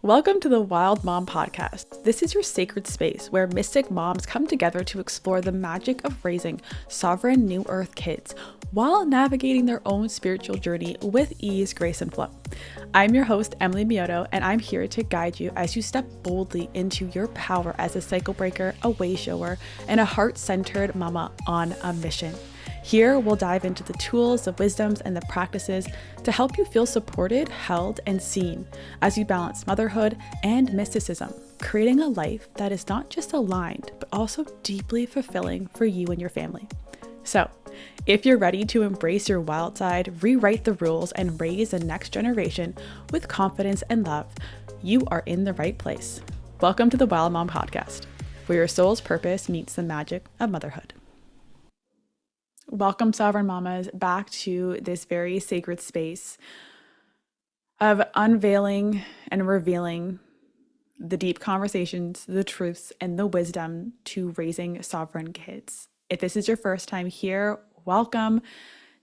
Welcome to the Wild Mom Podcast. This is your sacred space where mystic moms come together to explore the magic of raising sovereign new earth kids while navigating their own spiritual journey with ease, grace, and flow. I'm your host, Emily Mioto, and I'm here to guide you as you step boldly into your power as a cycle breaker, a way shower, and a heart-centered mama on a mission. Here, we'll dive into the tools, the wisdoms, and the practices to help you feel supported, held, and seen as you balance motherhood and mysticism, creating a life that is not just aligned, but also deeply fulfilling for you and your family. So, if you're ready to embrace your wild side, rewrite the rules, and raise the next generation with confidence and love, you are in the right place. Welcome to the Wild Mom Podcast, where your soul's purpose meets the magic of motherhood. Welcome, Sovereign Mamas, back to this very sacred space of unveiling and revealing the deep conversations, the truths, and the wisdom to raising sovereign kids. If this is your first time here, welcome.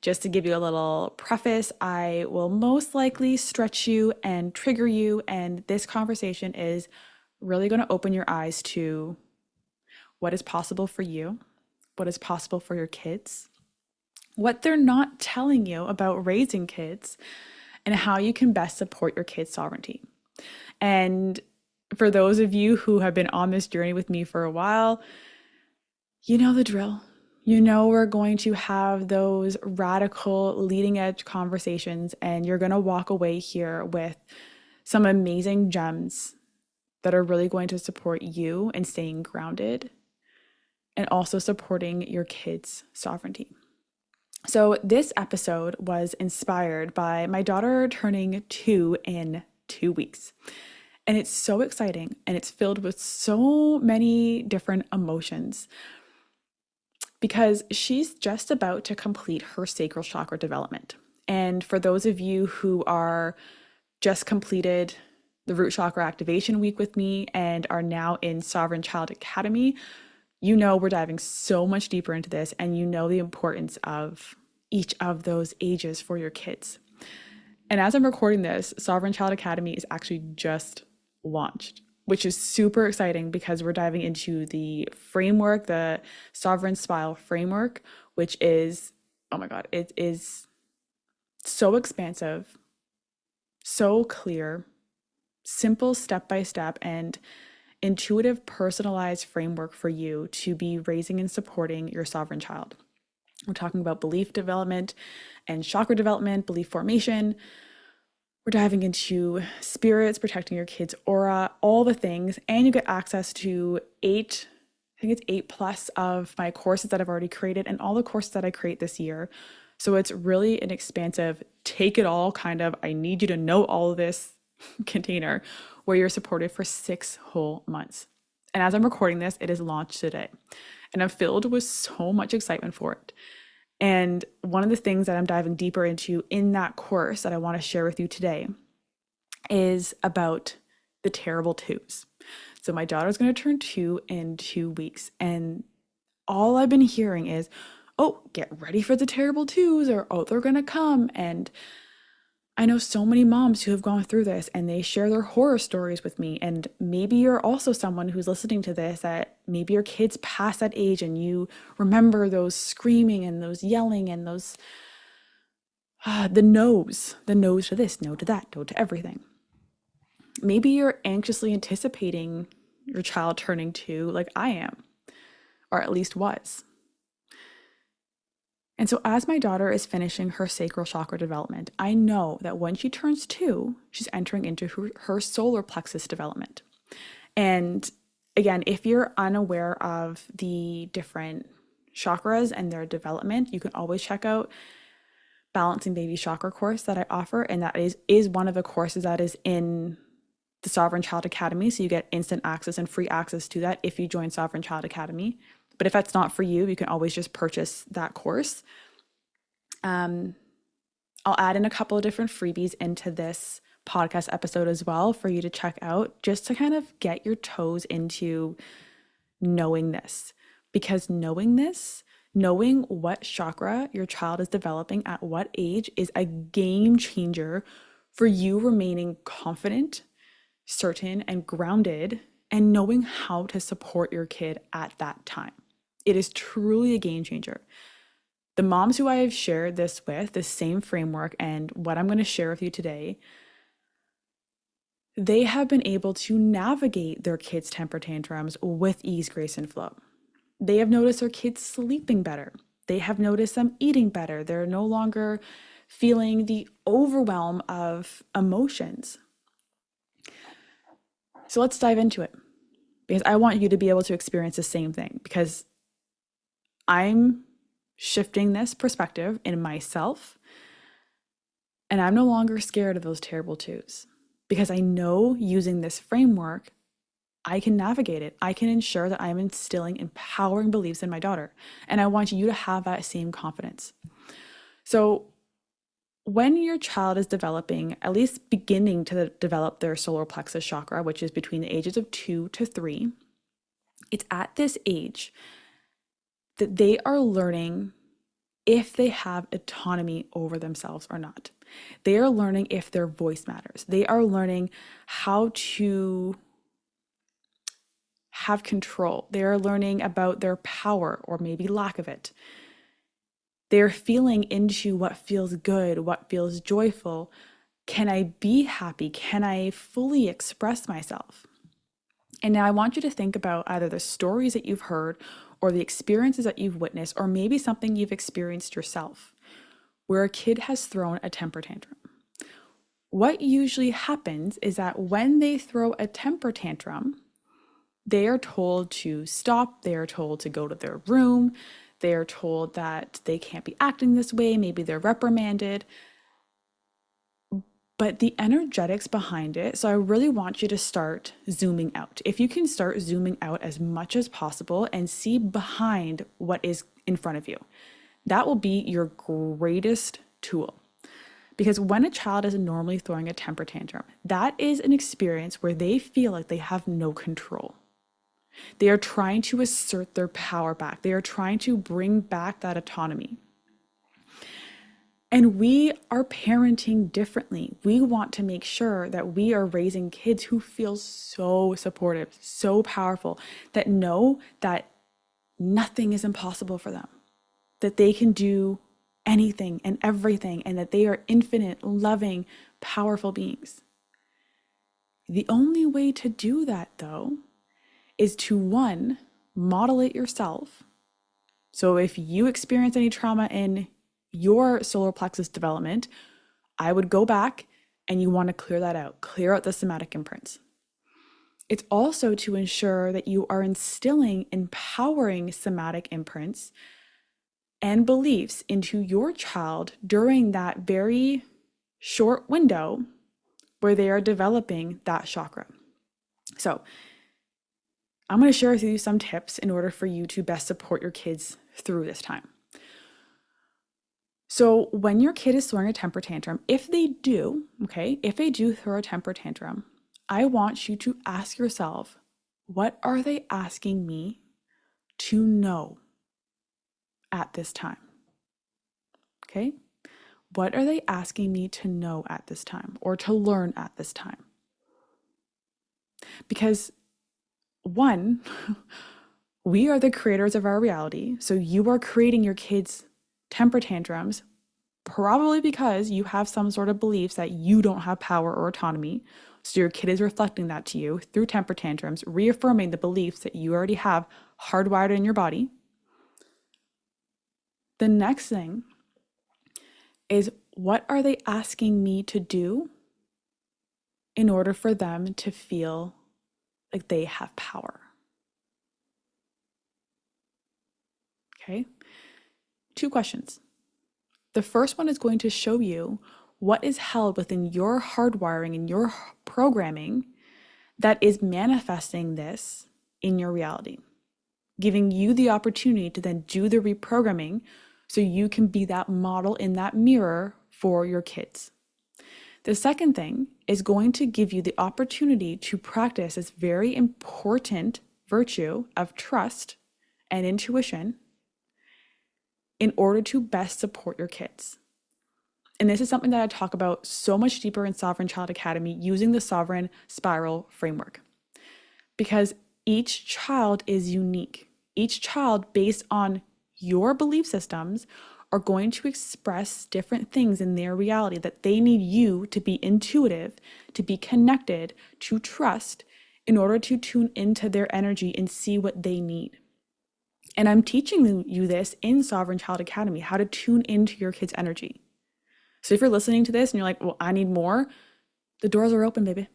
Just to give you a little preface, I will most likely stretch you and trigger you, and this conversation is really going to open your eyes to what is possible for you, what is possible for your kids, what they're not telling you about raising kids, and how you can best support your kids' sovereignty. And for those of you who have been on this journey with me for a while, you know the drill. You know we're going to have those radical leading edge conversations, and you're going to walk away here with some amazing gems that are really going to support you in staying grounded and also supporting your kids' sovereignty. So this episode was inspired by my daughter turning 2 in 2 weeks. And it's so exciting, and it's filled with so many different emotions because she's just about to complete her sacral chakra development. And for those of you who are just completed the root chakra activation week with me and are now in Sovereign Child Academy, you know we're diving so much deeper into this, and you know the importance of each of those ages for your kids. And as I'm recording this, Sovereign Child Academy is actually just launched, which is super exciting because we're diving into the framework, the Sovereign Smile framework, which is, oh my God, it is so expansive, so clear, simple step-by-step, and intuitive, personalized framework for you to be raising and supporting your sovereign child. We're talking about belief development and chakra development, belief formation. We're diving into spirits, protecting your kid's aura, all the things. And you get access to 8 plus of my courses that I've already created and all the courses that I create this year. So it's really an expansive, take it all kind of, I need you to know all of this container where you're supported for 6 whole months. And as I'm recording this, it is launched today. And I'm filled with so much excitement for it. And one of the things that I'm diving deeper into in that course that I want to share with you today is about the terrible twos. So my daughter's going to turn 2 in 2 weeks. And all I've been hearing is, oh, get ready for the terrible twos, or oh, they're going to come. And I know so many moms who have gone through this and they share their horror stories with me. And maybe you're also someone who's listening to this that maybe your kids past that age and you remember those screaming and those yelling and those, the no's to this, no to that, no to everything. Maybe you're anxiously anticipating your child turning 2 like I am, or at least was. And so as my daughter is finishing her sacral chakra development, I know that when she turns 2, she's entering into her solar plexus development. And again, if you're unaware of the different chakras and their development, you can always check out Balancing Baby Chakra course that I offer. And that is one of the courses that is in the Sovereign Child Academy. So you get instant access and free access to that if you join Sovereign Child Academy. But if that's not for you, you can always just purchase that course. I'll add in a couple of different freebies into this podcast episode as well for you to check out, just to kind of get your toes into knowing this. Because knowing this, knowing what chakra your child is developing at what age is a game changer for you remaining confident certain and grounded and knowing how to support your kid at that time. It is truly a game changer. The moms who I have shared this with, the same framework and what I'm going to share with you today, they have been able to navigate their kids' temper tantrums with ease, grace, and flow. They have noticed their kids sleeping better. They have noticed them eating better. They're no longer feeling the overwhelm of emotions. So let's dive into it, because I want you to be able to experience the same thing, because I'm shifting this perspective in myself, and I'm no longer scared of those terrible twos, because I know using this framework, I can navigate it. I can ensure that I'm instilling empowering beliefs in my daughter. And I want you to have that same confidence. So when your child is developing, at least beginning to develop their solar plexus chakra, which is between the ages of 2 to 3, it's at this age that they are learning if they have autonomy over themselves or not. They are learning if their voice matters. They are learning how to have control. They are learning about their power or maybe lack of it. They're feeling into what feels good, what feels joyful. Can I be happy? Can I fully express myself? And now I want you to think about either the stories that you've heard or the experiences that you've witnessed, or maybe something you've experienced yourself, where a kid has thrown a temper tantrum. What usually happens is that when they throw a temper tantrum, they are told to stop, they are told to go to their room, they are told that they can't be acting this way, maybe they're reprimanded. But the energetics behind it, so I really want you to start zooming out. If you can start zooming out as much as possible and see behind what is in front of you, that will be your greatest tool. Because when a child is normally throwing a temper tantrum, that is an experience where they feel like they have no control. They are trying to assert their power back. They are trying to bring back that autonomy. And we are parenting differently. We want to make sure that we are raising kids who feel so supportive, so powerful, that know that nothing is impossible for them, that they can do anything and everything, and that they are infinite, loving, powerful beings. The only way to do that, though, is to, one, model it yourself. So if you experience any trauma in your solar plexus development, I would go back and you want to clear that out, clear out the somatic imprints. It's also to ensure that you are instilling empowering somatic imprints and beliefs into your child during that very short window where they are developing that chakra. So I'm going to share with you some tips in order for you to best support your kids through this time. So when your kid is throwing a temper tantrum, if they do throw a temper tantrum, I want you to ask yourself, what are they asking me to know at this time? Okay? What are they asking me to know at this time or to learn at this time? Because one, we are the creators of our reality. So you are creating your kids' temper tantrums probably because you have some sort of beliefs that you don't have power or autonomy. So your kid is reflecting that to you through temper tantrums, reaffirming the beliefs that you already have hardwired in your body. The next thing is, what are they asking me to do in order for them to feel like they have power? Okay, 2 questions. The first one is going to show you what is held within your hardwiring and your programming that is manifesting this in your reality, giving you the opportunity to then do the reprogramming so you can be that model in that mirror for your kids. The second thing is going to give you the opportunity to practice this very important virtue of trust and intuition in order to best support your kids. And this is something that I talk about so much deeper in Sovereign Child Academy using the Sovereign Spiral framework. Because each child is unique. Each child, based on your belief systems, are going to express different things in their reality that they need you to be intuitive, to be connected, to trust in order to tune into their energy and see what they need. And I'm teaching you this in Sovereign Child Academy, how to tune into your kid's energy. So if you're listening to this and you're like, well, I need more, the doors are open, baby.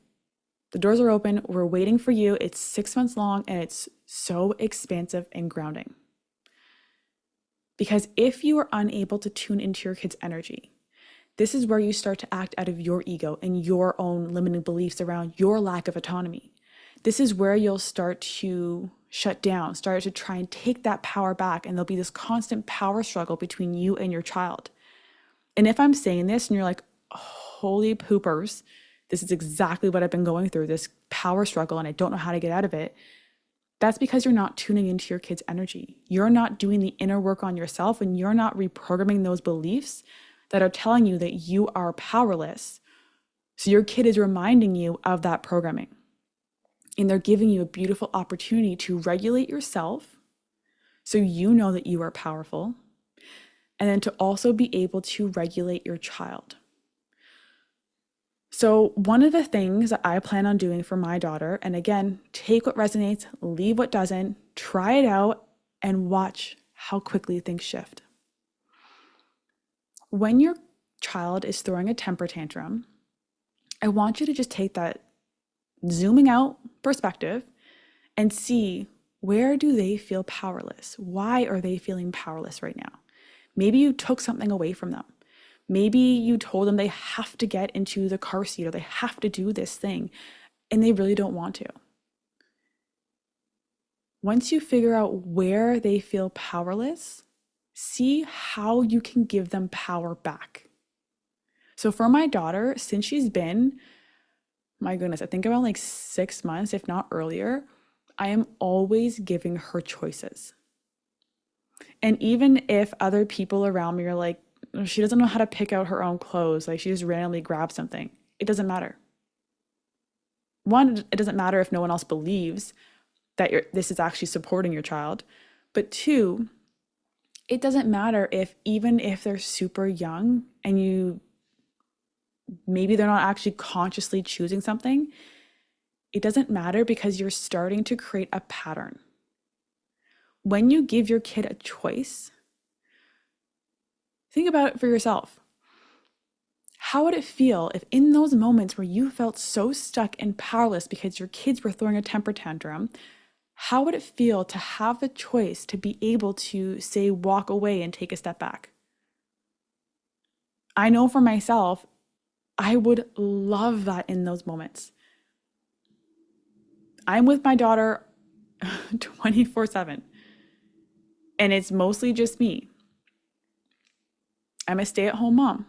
The doors are open. We're waiting for you. It's 6 months long and it's so expansive and grounding. Because if you are unable to tune into your kid's energy, this is where you start to act out of your ego and your own limiting beliefs around your lack of autonomy. This is where you'll start to shut down, start to try and take that power back, and there'll be this constant power struggle between you and your child. And if I'm saying this and you're like, holy poopers, this is exactly what I've been going through, this power struggle, and I don't know how to get out of it, that's because you're not tuning into your kid's energy. You're not doing the inner work on yourself, and you're not reprogramming those beliefs that are telling you that you are powerless. So your kid is reminding you of that programming. And they're giving you a beautiful opportunity to regulate yourself so you know that you are powerful, and then to also be able to regulate your child. So one of the things that I plan on doing for my daughter, and again, take what resonates, leave what doesn't, try it out, and watch how quickly things shift. When your child is throwing a temper tantrum, I want you to just take that zooming out perspective and see, where do they feel powerless? Why are they feeling powerless right now? Maybe you took something away from them. Maybe you told them they have to get into the car seat or they have to do this thing and they really don't want to. Once you figure out where they feel powerless, see how you can give them power back. So for my daughter, since she's been, my goodness, I think around like 6 months, if not earlier, I am always giving her choices. And even if other people around me are like, she doesn't know how to pick out her own clothes, like she just randomly grabs something, it doesn't matter. One, it doesn't matter if no one else believes that this is actually supporting your child. But two, it doesn't matter if, even if they're super young and maybe they're not actually consciously choosing something, it doesn't matter because you're starting to create a pattern. When you give your kid a choice, think about it for yourself. How would it feel if in those moments where you felt so stuck and powerless because your kids were throwing a temper tantrum, how would it feel to have the choice to be able to say, walk away and take a step back? I know for myself, I would love that in those moments. I'm with my daughter 24/7, and it's mostly just me. I'm a stay-at-home mom.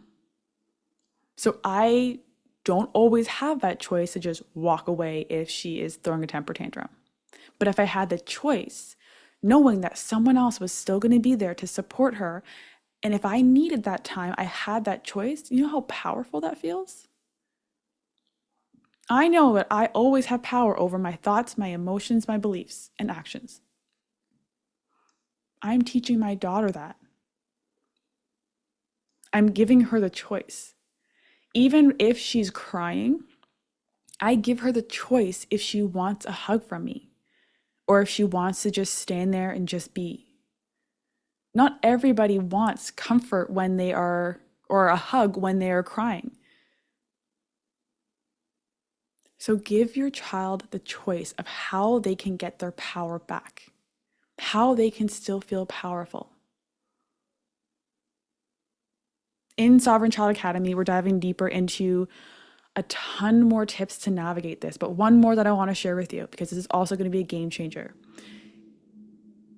So I don't always have that choice to just walk away if she is throwing a temper tantrum. But if I had the choice, knowing that someone else was still going to be there to support her, and if I needed that time, I had that choice, you know how powerful that feels? I know that I always have power over my thoughts, my emotions, my beliefs, and actions. I'm teaching my daughter that. I'm giving her the choice. Even if she's crying, I give her the choice if she wants a hug from me or if she wants to just stand there and just be. Not everybody wants comfort when they are, or a hug when they are crying. So give your child the choice of how they can get their power back, how they can still feel powerful. In Sovereign Child Academy, we're diving deeper into a ton more tips to navigate this, but one more that I want to share with you, because this is also going to be a game changer.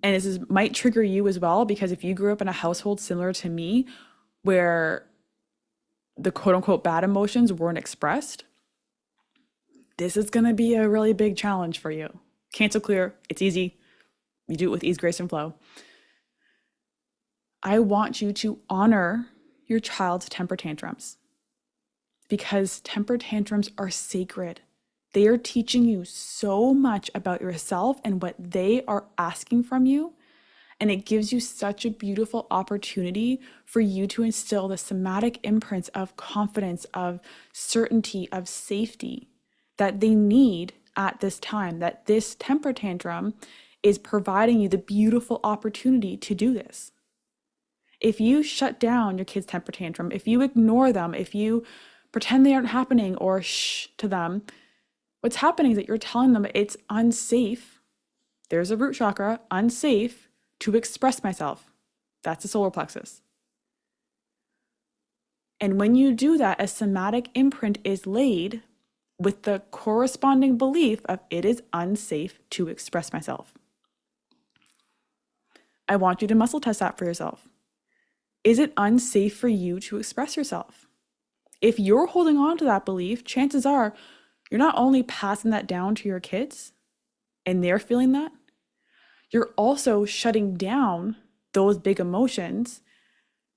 And this might trigger you as well, because if you grew up in a household similar to me, where the quote unquote bad emotions weren't expressed, this is going to be a really big challenge for you. Cancel clear, it's easy. You do it with ease, grace, and flow. I want you to honor your child's temper tantrums, because temper tantrums are sacred. They are teaching you so much about yourself and what they are asking from you. And it gives you such a beautiful opportunity for you to instill the somatic imprints of confidence, of certainty, of safety that they need at this time, that this temper tantrum is providing you the beautiful opportunity to do this. If you shut down your kid's temper tantrum, if you ignore them, if you pretend they aren't happening or shh to them, what's happening is that you're telling them it's unsafe. There's a root chakra, unsafe to express myself. That's the solar plexus. And when you do that, a somatic imprint is laid with the corresponding belief of it is unsafe to express myself. I want you to muscle test that for yourself. Is it unsafe for you to express yourself? If you're holding on to that belief, chances are you're not only passing that down to your kids and they're feeling that, you're also shutting down those big emotions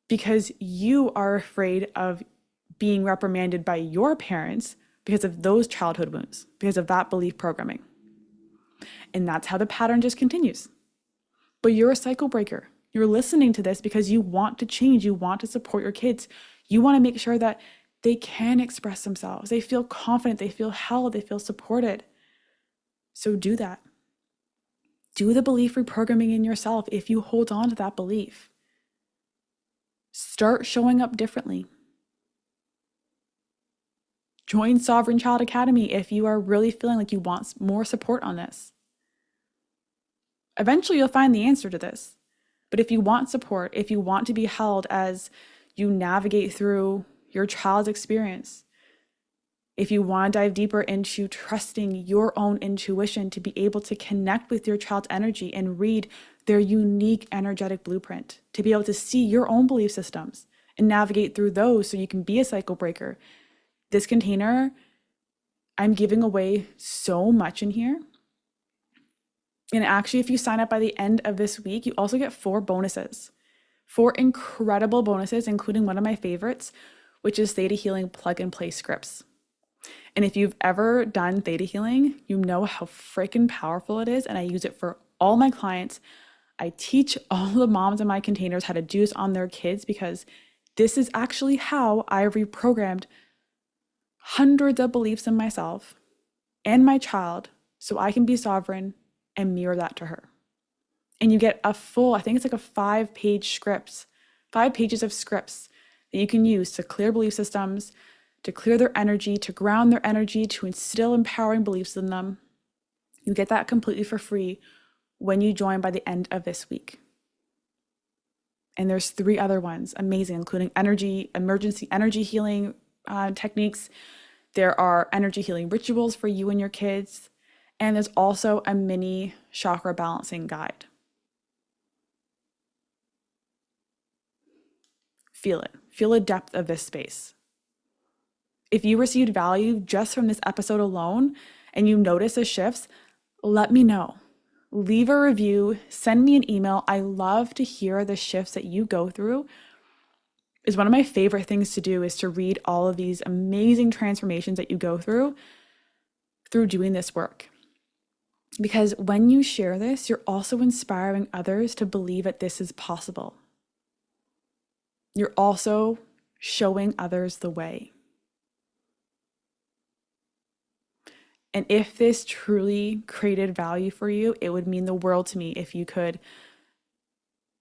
because you are afraid of being reprimanded by your parents because of those childhood wounds, because of that belief programming. And that's how the pattern just continues. But you're a cycle breaker. You're listening to this because you want to change. You want to support your kids. You want to make sure that they can express themselves. They feel confident. They feel held. They feel supported. So do that. Do the belief reprogramming in yourself if you hold on to that belief. Start showing up differently. Join Sovereign Child Academy if you are really feeling like you want more support on this. Eventually, you'll find the answer to this. But if you want support, if you want to be held as you navigate through your child's experience, if you want to dive deeper into trusting your own intuition to be able to connect with your child's energy and read their unique energetic blueprint, to be able to see your own belief systems and navigate through those so you can be a cycle breaker, this container, I'm giving away so much in here. And actually, if you sign up by the end of this week, you also get 4 bonuses, 4 incredible bonuses, including one of my favorites, which is Theta Healing Plug and Play scripts. And if you've ever done Theta Healing, you know how freaking powerful it is. And I use it for all my clients. I teach all the moms in my containers how to do this on their kids because this is actually how I reprogrammed hundreds of beliefs in myself and my child so I can be sovereign and mirror that to her. And you get a full, I think it's like a 5-page scripts, 5 pages of scripts that you can use to clear belief systems, to clear their energy, to ground their energy, to instill empowering beliefs in them. You get that completely for free when you join by the end of this week. And there's 3 other ones, amazing, including emergency energy healing techniques. There are energy healing rituals for you and your kids. And there's also a mini chakra balancing guide. Feel it. Feel the depth of this space. If you received value just from this episode alone and you notice the shifts, let me know. Leave a review, send me an email. I love to hear the shifts that you go through. Is one of my favorite things to do is to read all of these amazing transformations that you go through doing this work. Because when you share this, you're also inspiring others to believe that this is possible. You're also showing others the way. And if this truly created value for you, it would mean the world to me if you could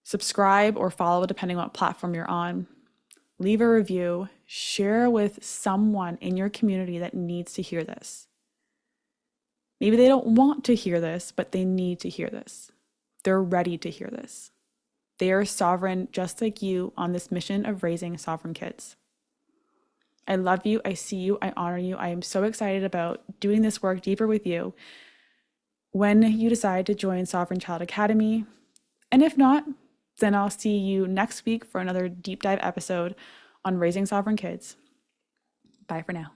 subscribe or follow, depending on what platform you're on. Leave a review, share with someone in your community that needs to hear this. Maybe they don't want to hear this, but they need to hear this. They're ready to hear this. They are sovereign just like you on this mission of raising sovereign kids. I love you. I see you. I honor you. I am so excited about doing this work deeper with you when you decide to join Sovereign Child Academy. And if not, then I'll see you next week for another deep dive episode on raising sovereign kids. Bye for now.